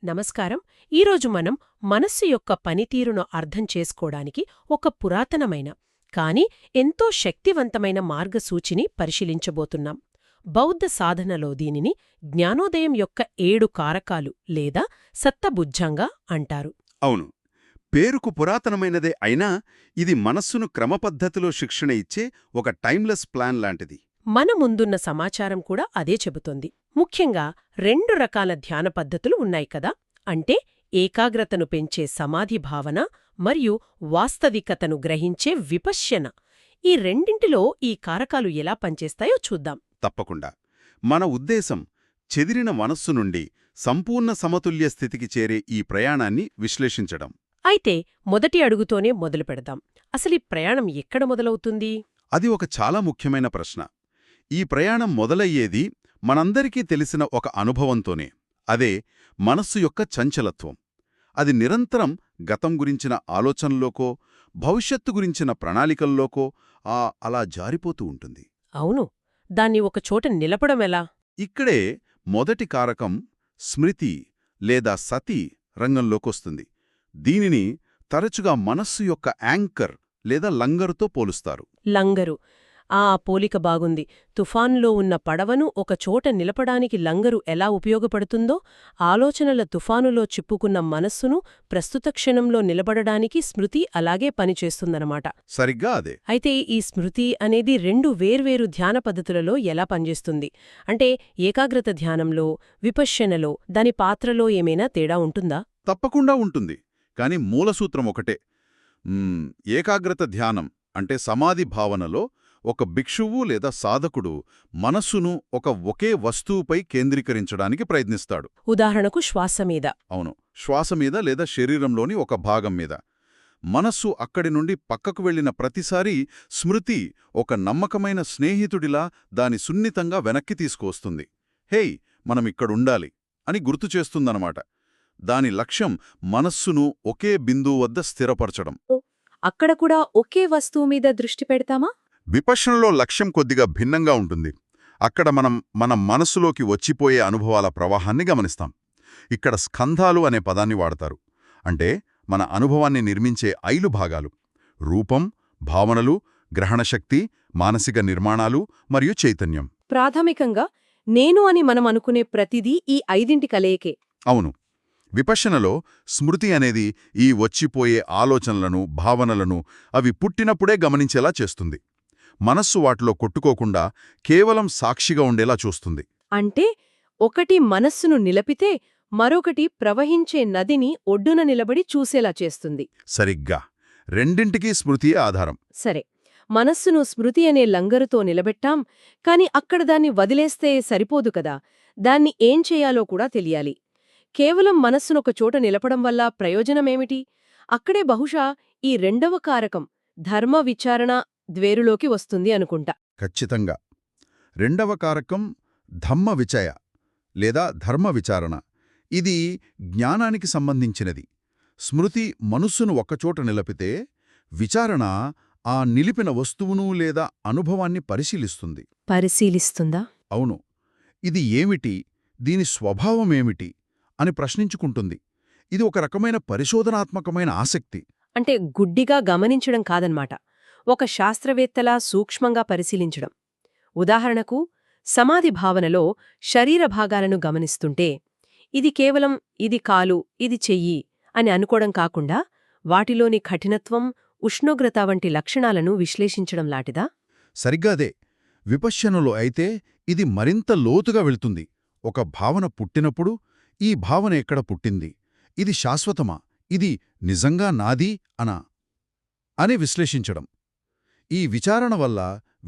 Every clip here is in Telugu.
నమస్కారం. ఈరోజు మనం మనస్సు యొక్క పనితీరును అర్థం చేసుకోవడానికి ఒక పురాతనమైన కాని ఎంతో శక్తివంతమైన మార్గసూచిని పరిశీలించబోతున్నాం. బౌద్ధ సాధనలో దీనిని జ్ఞానోదయం యొక్క 7 కారకాలు లేదా సత్తబుజ్జంగా అంటారు. అవును, పేరుకు పురాతనమైనదే అయినా ఇది మనస్సును క్రమపద్ధతిలో శిక్షణ ఇచ్చే ఒక టైమ్లెస్ ప్లాన్ లాంటిది. మన ముందున్న సమాచారం కూడా అదే చెబుతోంది. ముఖ్యంగా 2 రకాల ధ్యాన పద్ధతులు ఉన్నాయి కదా, అంటే ఏకాగ్రతను పెంచే సమాధి భావన మరియు వాస్తవికతను గ్రహించే విపశ్యన. ఈ రెండింటిలో ఈ కారకాలు ఎలా పనిచేస్తాయో చూద్దాం. తప్పకుండా. మన ఉద్దేశం చెదిరిన మనస్సు నుండి సంపూర్ణ సమతుల్య స్థితికి చేరే ఈ ప్రయాణాన్ని విశ్లేషించడం. అయితే మొదటి అడుగుతోనే మొదలు పెడదాం. అసలీ ప్రయాణం ఎక్కడ మొదలవుతుంది? అది ఒక చాలా ముఖ్యమైన ప్రశ్న. ఈ ప్రయాణం మొదలయ్యేది మనందరికీ తెలిసిన ఒక అనుభవంతోనే. అదే మనస్సు యొక్క చంచలత్వం. అది నిరంతరం గతం గురించిన ఆలోచనల్లోకో భవిష్యత్తు గురించిన ప్రణాళికల్లోకో అలా జారిపోతూ ఉంటుంది. అవును, దాన్ని ఒకచోట నిలపడమెలా? ఇక్కడే మొదటి కారకం స్మృతి లేదా సతి రంగంలోకొస్తుంది. దీనిని తరచుగా మనస్సు యొక్క యాంకర్ లేదా లంగరుతో పోలుస్తారు. లంగరు, ఆ పోలిక బాగుంది. తుఫానులో ఉన్న పడవను ఒకచోట నిలపడానికి లంగరు ఎలా ఉపయోగపడుతుందో, ఆలోచనల తుఫానులో చిప్పుకున్న మనస్సును ప్రస్తుత క్షణంలో నిలబడడానికి స్మృతి అలాగే పనిచేస్తుందన్నమాట. సరిగ్గా అదే. అయితే ఈ స్మృతి అనేది 2 వేర్వేరు ధ్యాన పద్ధతులలో ఎలా పనిచేస్తుంది? అంటే ఏకాగ్రత ధ్యానంలో, విపశ్యనలో దాని పాత్రలో ఏమైనా తేడా ఉంటుందా? తప్పకుండా ఉంటుంది. కాని మూలసూత్రం ఒకటే. ఏకాగ్రత ధ్యానం అంటే సమాధి భావనలో ఒక భిక్షువు లేదా సాధకుడు మనస్సును ఒకే వస్తువుపై కేంద్రీకరించడానికి ప్రయత్నిస్తాడు. ఉదాహరణకు శ్వాస మీద. అవును, శ్వాస మీద లేదా శరీరంలోని ఒక భాగం మీద. మనస్సు అక్కడి నుండి పక్కకు వెళ్లిన ప్రతిసారీ స్మృతి ఒక నమ్మకమైన స్నేహితుడిలా దాని సున్నితంగా వెనక్కి తీసుకువస్తుంది. హేయ్, మనమిక్కడుండాలి అని గుర్తుచేస్తుందన్నమాట. దాని లక్ష్యం మనస్సును ఒకే బిందువు వద్ద స్థిరపరచడం. అక్కడ కూడా ఒకే వస్తువు మీద దృష్టి పెడతామా? విపశ్యనలో లక్ష్యం కొద్దిగా భిన్నంగా ఉంటుంది. అక్కడ మన మనస్సులోకి వచ్చిపోయే అనుభవాల ప్రవాహాన్ని గమనిస్తాం. ఇక్కడ స్కంధాలు అనే పదాన్ని వాడతారు. అంటే మన అనుభవాన్ని నిర్మించే 5 భాగాలు: రూపం, భావనలు, గ్రహణశక్తి, మానసిక నిర్మాణాలు మరియు చైతన్యం. ప్రాథమికంగా నేను అని మనం అనుకునే ప్రతిదీ ఈ 5 కలయికే. అవును. విపశ్యనలో స్మృతి అనేది ఈ వచ్చిపోయే ఆలోచనలను, భావనలను అవి పుట్టినప్పుడే గమనించేలా చేస్తుంది. మనస్సు వాటిలో కొట్టుకోకుండా కేవలం సాక్షిగా ఉండేలా చూస్తుంది. అంటే ఒకటి మనస్సును నిలపితే మరొకటి ప్రవహించే నదిని ఒడ్డున నిలబడి చూసేలా చేస్తుంది. సరిగ్గా. రెండింటికీ స్మృతియే ఆధారం. సరే, మనస్సును స్మృతి అనే లంగరుతో నిలబెట్టాం. కాని అక్కడ దాన్ని వదిలేస్తే సరిపోదు కదా, దాన్ని ఏం చేయాలో కూడా తెలియాలి. కేవలం మనస్సునొక చోట నిలపడం వల్ల ప్రయోజనమేమిటి? అక్కడే బహుశా ఈ 2వ కారకం ధర్మ విచారణ ద్వేరులోకి వస్తుంది అనుకుంటా. ఖచ్చితంగా. 2వ కారకం ధమ్మ విచయ లేదా ధర్మ విచారణ. ఇది జ్ఞానానికి సంబంధించినది. స్మృతి మనస్సును ఒక్కచోట నిలపితే, విచారణ ఆ నిలిపిన వస్తువును లేదా అనుభవాన్ని పరిశీలిస్తుంది. పరిశీలిస్తుందా? అవును. ఇది ఏమిటి, దీని స్వభావమేమిటి అని ప్రశ్నించుకుంటుంది. ఇది ఒక రకమైన పరిశోధనాత్మకమైన ఆసక్తి. అంటే గుడ్డిగా గమనించడం కాదన్మాట, ఒక శాస్త్రవేత్తలా సూక్ష్మంగా పరిశీలించడం. ఉదాహరణకు సమాధి భావనలో శరీర భాగాలను గమనిస్తుంటే, ఇది కేవలం ఇది కాలు, ఇది చెయ్యి అని అనుకోవడం కాకుండా వాటిలోని కఠినత్వం, ఉష్ణోగ్రత వంటి లక్షణాలను విశ్లేషించడం లాంటిదా? సరిగ్గాదే. విపశ్యనలో అయితే ఇది మరింత లోతుగా వెళ్తుంది. ఒక భావన పుట్టినప్పుడు ఈ భావన ఎక్కడ పుట్టింది, ఇది శాశ్వతమా, ఇది నిజంగా నాది అని విశ్లేషించడం. ఈ విచారణ వల్ల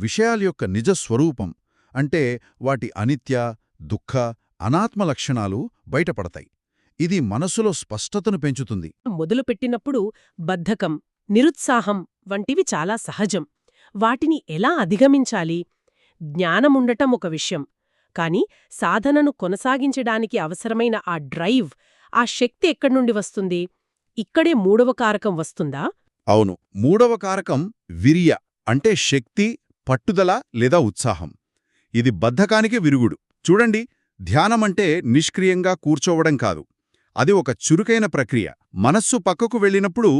విషయాల యొక్క నిజ స్వరూపం, అంటే వాటి అనిత్య, దుఃఖ, అనాత్మ లక్షణాలు బయటపడతాయి. ఇది మనసులో స్పష్టతను పెంచుతుంది. మొదలుపెట్టినప్పుడు బద్ధకం, నిరుత్సాహం వంటివి చాలా సహజం. వాటిని ఎలా అధిగమించాలి? జ్ఞానముండటం ఒక విషయం, కాని సాధనను కొనసాగించడానికి అవసరమైన ఆ డ్రైవ్, ఆ శక్తి ఎక్కడ్నుండి వస్తుంది? ఇక్కడే 3వ కారకం వస్తుందా? అవును. 3వ కారకం విర్య, అంటే శక్తి, పట్టుదల లేదా ఉత్సాహం. ఇది బద్ధకానికి విరుగుడు. చూడండి, ధ్యానమంటే నిష్క్రియంగా కూర్చోవడం కాదు. అది ఒక చురుకైన ప్రక్రియ. మనస్సు పక్కకు వెళ్ళినప్పుడు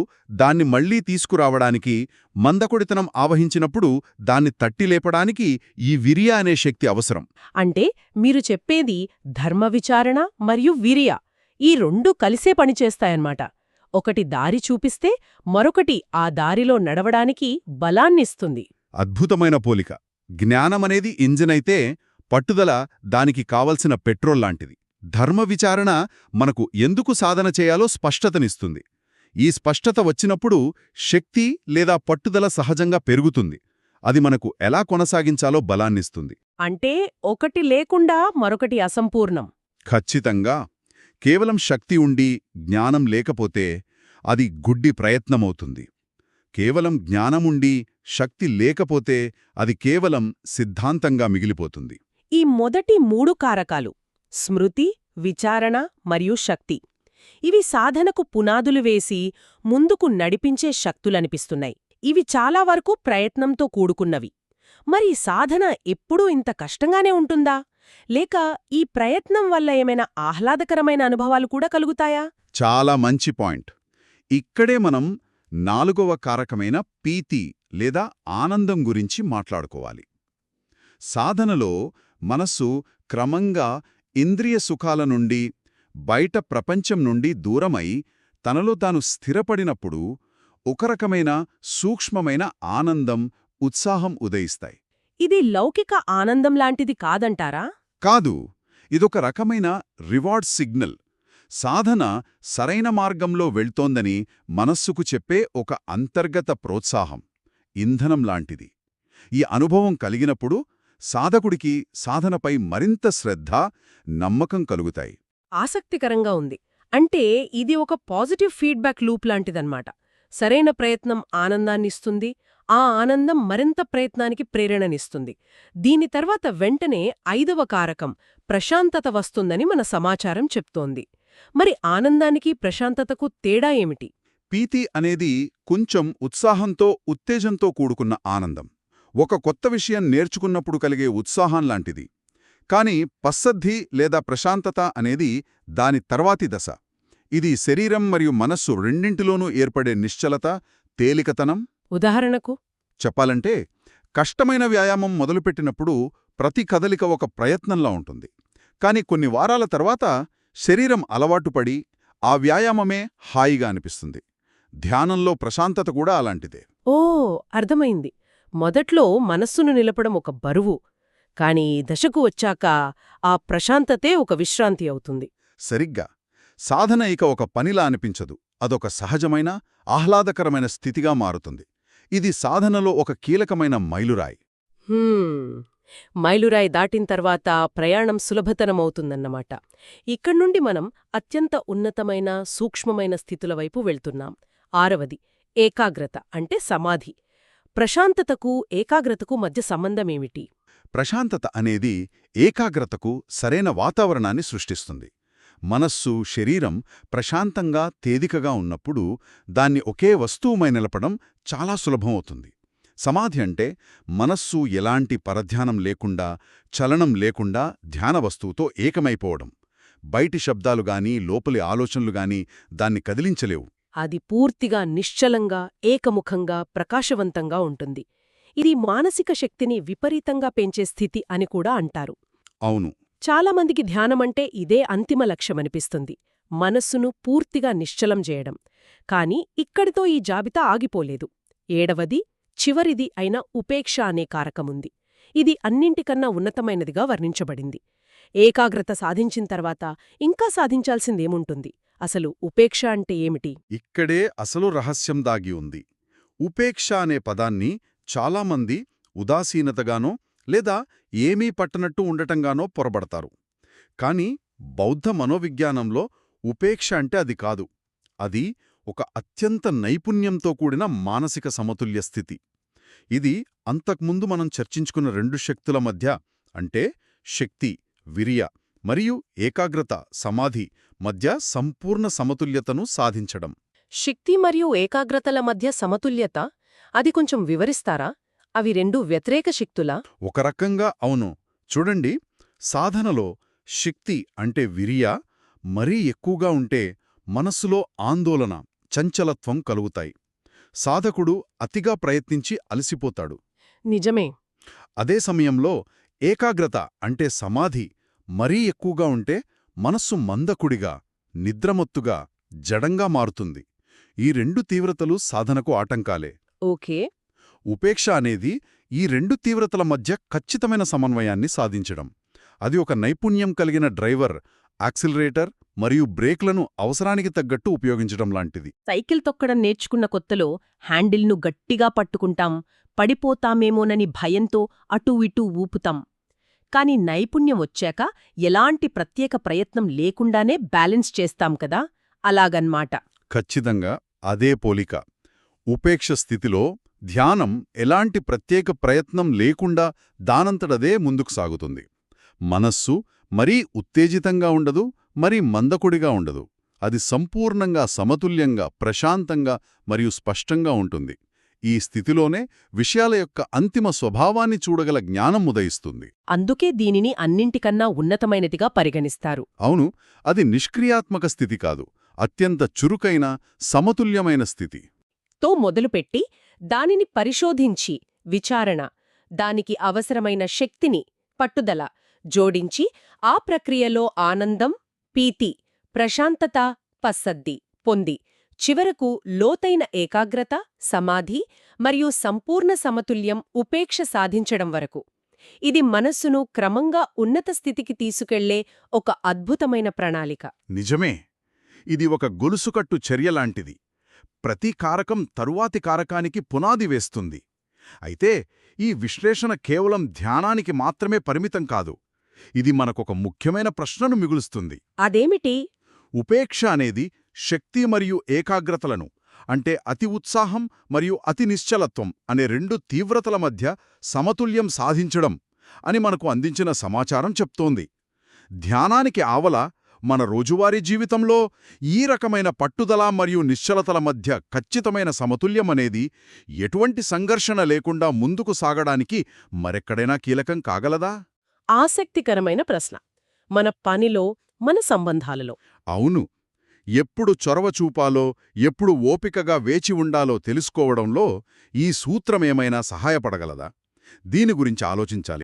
దాన్ని మళ్లీ తీసుకురావడానికి, మందకొడితనం ఆవహించినప్పుడు దాన్ని తట్టిలేపడానికి ఈ విరియ అనే శక్తి అవసరం. అంటే మీరు చెప్పేది ధర్మ విచారణ మరియు వీర్య ఈ రెండూ కలిసే పనిచేస్తాయన్నమాట. ఒకటి దారి చూపిస్తే మరొకటి ఆ దారిలో నడవడానికి బలాన్నిస్తుంది. అద్భుతమైన పోలిక. జ్ఞానమనేది ఇంజినైతే పట్టుదల దానికి కావలసిన పెట్రోల్ లాంటిది. ధర్మ విచారణ మనకు ఎందుకు సాధన చేయాలో స్పష్టతనిస్తుంది. ఈ స్పష్టత వచ్చినప్పుడు శక్తి లేదా పట్టుదల సహజంగా పెరుగుతుంది. అది మనకు ఎలా కొనసాగించాలో బలాన్నిస్తుంది. అంటే ఒకటి లేకుండా మరొకటి అసంపూర్ణం. ఖచ్చితంగా. కేవలం శక్తి ఉండి జ్ఞానం లేకపోతే అది గుడ్డి ప్రయత్నమవుతుంది. కేవలం జ్ఞానముండి శక్తి లేకపోతే అది కేవలం సిద్ధాంతంగా మిగిలిపోతుంది. ఈ మొదటి 3 కారకాలు స్మృతి, విచారణ మరియు శక్తి ఇవి సాధనకు పునాదులు వేసి ముందుకు నడిపించే శక్తులనిపిస్తున్నాయి. ఇవి చాలా వరకు ప్రయత్నంతో కూడుకున్నవి. మరి సాధన ఎప్పుడూ ఇంత కష్టంగానే ఉంటుందా? లేక ఈ ప్రయత్నం వల్ల ఏమైనా ఆహ్లాదకరమైన అనుభవాలు కూడా కలుగుతాయా? చాలా మంచి పాయింట్. ఇక్కడే మనం 4వ కారకమైన పీతి లేదా ఆనందం గురించి మాట్లాడుకోవాలి. సాధనలో మనస్సు క్రమంగా ఇంద్రియ సుఖాల నుండి, బయట ప్రపంచం నుండి దూరమై తనలో తాను స్థిరపడినప్పుడు ఒక రకమైన సూక్ష్మమైన ఆనందం, ఉత్సాహం ఉదయిస్తాయి. ఇది లౌకిక ఆనందం లాంటిది కాదంటారా? కాదు, ఇదొక రకమైన రివార్డ్ సిగ్నల్. సాధన సరైన మార్గంలో వెళ్తోందని మనస్సుకు చెప్పే ఒక అంతర్గత ప్రోత్సాహం, ఇంధనం లాంటిది. ఈ అనుభవం కలిగినప్పుడు సాధకుడికి సాధనపై మరింత శ్రద్ధ, నమ్మకం కలుగుతాయి. ఆసక్తికరంగా ఉంది. అంటే ఇది ఒక పాజిటివ్ ఫీడ్బ్యాక్ లూప్ లాంటిదన్నమాట. సరైన ప్రయత్నం ఆనందాన్నిస్తుంది, ఆ ఆనందం మరింత ప్రయత్నానికి ప్రేరణనిస్తుంది. దీని తర్వాత వెంటనే 5వ కారకం ప్రశాంతత వస్తుందని మన సమాచారం చెప్తోంది. మరి ఆనందానికి ప్రశాంతతకు తేడా ఏమిటి? పీతి అనేది కొంచెం ఉత్సాహంతో, ఉత్తేజంతో కూడుకున్న ఆనందం. ఒక కొత్త విషయం నేర్చుకున్నప్పుడు కలిగే ఉత్సాహం లాంటిది. కాని పస్సద్ధి లేదా ప్రశాంతత అనేది దాని తర్వాతి దశ. ఇది శరీరం మరియు మనస్సు రెండింటిలోనూ ఏర్పడే నిశ్చలత, తేలికతనం. ఉదాహరణకు చెప్పాలంటే, కష్టమైన వ్యాయామం మొదలుపెట్టినప్పుడు ప్రతి కదలిక ఒక ప్రయత్నంలా ఉంటుంది. కాని కొన్ని వారాల తర్వాత శరీరం అలవాటుపడి ఆ వ్యాయామమే హాయిగా అనిపిస్తుంది. ధ్యానంలో ప్రశాంతత కూడా అలాంటిదే. ఓ, అర్థమైంది. మొదట్లో మనస్సును నిలపడం ఒక బరువు, కాని దశకు వచ్చాక ఆ ప్రశాంతతే ఒక విశ్రాంతి అవుతుంది. సరిగ్గా. సాధన ఇక ఒక పనిలా అనిపించదు. అదొక సహజమైన, ఆహ్లాదకరమైన స్థితిగా మారుతుంది. ఇది సాధనలో ఒక కీలకమైన మైలురాయి. మైలురాయి దాటిన తర్వాత ప్రయాణం సులభతరమవుతుందన్నమాట. ఇక్కడ్నుండి మనం అత్యంత ఉన్నతమైన, సూక్ష్మమైన స్థితుల వైపు వెళ్తున్నాం. 6వది ఏకాగ్రత అంటే సమాధి. ప్రశాంతతకు, ఏకాగ్రతకు మధ్య సంబంధమేమిటి? ప్రశాంతత అనేది ఏకాగ్రతకు సరైన వాతావరణాన్ని సృష్టిస్తుంది. మనస్సు, శరీరం ప్రశాంతంగా, తేలికగా ఉన్నప్పుడు దాన్ని ఒకే వస్తువుమై నిలపడం చాలా సులభమవుతుంది. సమాధి అంటే మనస్సు ఎలాంటి పరధ్యానం లేకుండా, చలనం లేకుండా ధ్యాన వస్తువుతో ఏకమైపోవడం. బయటి శబ్దాలుగాని, లోపలి ఆలోచనలుగాని దాన్ని కదిలించలేవు. అది పూర్తిగా నిశ్చలంగా, ఏకముఖంగా, ప్రకాశవంతంగా ఉంటుంది. ఇది మానసిక శక్తిని విపరీతంగా పెంచే స్థితి అని కూడా అంటారు. అవును. చాలామందికి ధ్యానమంటే ఇదే అంతిమ లక్ష్యమనిపిస్తుంది, మనస్సును పూర్తిగా నిశ్చలం చేయడం. కాని ఇక్కడితో ఈ జాబితా ఆగిపోలేదు. 7వది, చివరిది అయిన ఉపేక్ష అనే కారకముంది. ఇది అన్నింటికన్నా ఉన్నతమైనదిగా వర్ణించబడింది. ఏకాగ్రత సాధించిన తర్వాత ఇంకా సాధించాల్సిందేముంటుంది? అసలు ఉపేక్ష అంటే ఏమిటి? ఇక్కడే అసలు రహస్యం దాగి ఉంది. ఉపేక్ష అనే పదాన్ని చాలామంది ఉదాసీనతగానో లేదా ఏమీ పట్టనట్టు ఉండటంగానో పొరబడతారు. కాని బౌద్ధ మనోవిజ్ఞానంలో ఉపేక్ష అంటే అది కాదు. అది ఒక అత్యంత నైపుణ్యంతో కూడిన మానసిక సమతుల్య స్థితి. ఇది అంతకుముందు మనం చర్చించుకున్న 2 శక్తుల మధ్య, అంటే శక్తి, విరియ మరియు ఏకాగ్రత, సమాధి మధ్య సంపూర్ణ సమతుల్యతను సాధించడం. శక్తి మరియు ఏకాగ్రతల మధ్య సమతుల్యత, అది కొంచెం వివరిస్తారా? అవి 2 వ్యతిరేక శక్తులా? ఒక రకంగా అవును. చూడండి, సాధనలో శక్తి అంటే విరియ మరీ ఎక్కువగా ఉంటే మనస్సులో ఆందోళన, చంచలత్వం కలుగుతాయి. సాధకుడు అతిగా ప్రయత్నించి అలసిపోతాడు. నిజమే. అదే సమయంలో ఏకాగ్రత అంటే సమాధి మరీ ఎక్కువగా ఉంటే మనస్సు మందకుడిగా, నిద్రమత్తుగా, జడంగా మారుతుంది. ఈ రెండు తీవ్రతలు సాధనకు ఆటంకాలే. ఓకే. ఉపేక్ష అనేది ఈ రెండు తీవ్రతల మధ్య ఖచ్చితమైన సమన్వయాన్ని సాధించడం. అది ఒక నైపుణ్యం కలిగిన డ్రైవర్ యాక్సిలరేటర్ మరియు బ్రేక్లను అవసరానికి తగ్గట్టు ఉపయోగించడం లాంటిది. సైకిల్ తొక్కడం నేర్చుకున్న కొత్తలో హ్యాండిల్ను గట్టిగా పట్టుకుంటాం, పడిపోతామేమోనని భయంతో అటూ ఇటూ ఊపుతాం. కాని నైపుణ్యం వచ్చాక ఎలాంటి ప్రత్యేక ప్రయత్నం లేకుండానే బ్యాలెన్స్ చేస్తాం కదా, అలాగన్మాట. ఖచ్చితంగా అదే పోలిక. ఉపేక్ష స్థితిలో ధ్యానం ఎలాంటి ప్రత్యేక ప్రయత్నం లేకుండా దానంతటదే ముందుకు సాగుతుంది. మనస్సు మరీ ఉత్తేజితంగా ఉండదు, మరీ మందకుడిగా ఉండదు. అది సంపూర్ణంగా సమతుల్యంగా, ప్రశాంతంగా మరియు స్పష్టంగా ఉంటుంది. ఈ స్థితిలోనే విషయాల యొక్క అంతిమ స్వభావాన్ని చూడగల జ్ఞానం ఉదయిస్తుంది. అందుకే దీనిని అన్నింటికన్నా ఉన్నతమైనదిగా పరిగణిస్తారు. అవును, అది నిష్క్రియాత్మక స్థితి కాదు, అత్యంత చురుకైన, సమతుల్యమైన స్థితి. తో మొదలుపెట్టి దానిని పరిశోధించి, విచారణ, దానికి అవసరమైన శక్తిని, పట్టుదల జోడించి ఆ ప్రక్రియలో ఆనందం, పీతి, ప్రశాంతత, పస్సద్ది పొంది చివరకు లోతైన ఏకాగ్రత, సమాధి మరియు సంపూర్ణ సమతుల్యం, ఉపేక్ష సాధించడం వరకు. ఇది మనస్సును క్రమంగా ఉన్నత స్థితికి తీసుకెళ్లే ఒక అద్భుతమైన ప్రణాళిక. నిజమే. ఇది ఒక గొలుసుకట్టు చర్యలాంటిది. ప్రతి కారకం తరువాతి కారకానికి పునాది వేస్తుంది. అయితే ఈ విశ్లేషణ కేవలం ధ్యానానికి మాత్రమే పరిమితం కాదు. ఇది మనకొక ముఖ్యమైన ప్రశ్నను మిగులుస్తుంది. అదేమిటి? ఉపేక్ష అనేది శక్తి మరియు ఏకాగ్రతలను, అంటే అతి ఉత్సాహం మరియు అతి నిశ్చలత్వం అనే రెండు తీవ్రతల మధ్య సమతుల్యం సాధించడం అని మనకు అందించిన సమాచారం చెప్తోంది. ధ్యానానికి ఆవల మన రోజువారీ జీవితంలో ఈ రకమైన పట్టుదల మరియు నిశ్చలతల మధ్య ఖచ్చితమైన సమతుల్యం అనేది ఎటువంటి సంఘర్షణ లేకుండా ముందుకు సాగడానికి మరెక్కడైనా కీలకం కాగలదా? ఆసక్తికరమైన ప్రశ్న. మన పనిలో, మన సంబంధాలలో. అవును. ఎప్పుడు చొరవ చూపాలో, ఎప్పుడు ఓపికగా వేచి ఉండాలో తెలుసుకోవడంలో ఈ సూత్రమేమైనా సహాయపడగలదా? దీని గురించి ఆలోచించాలి.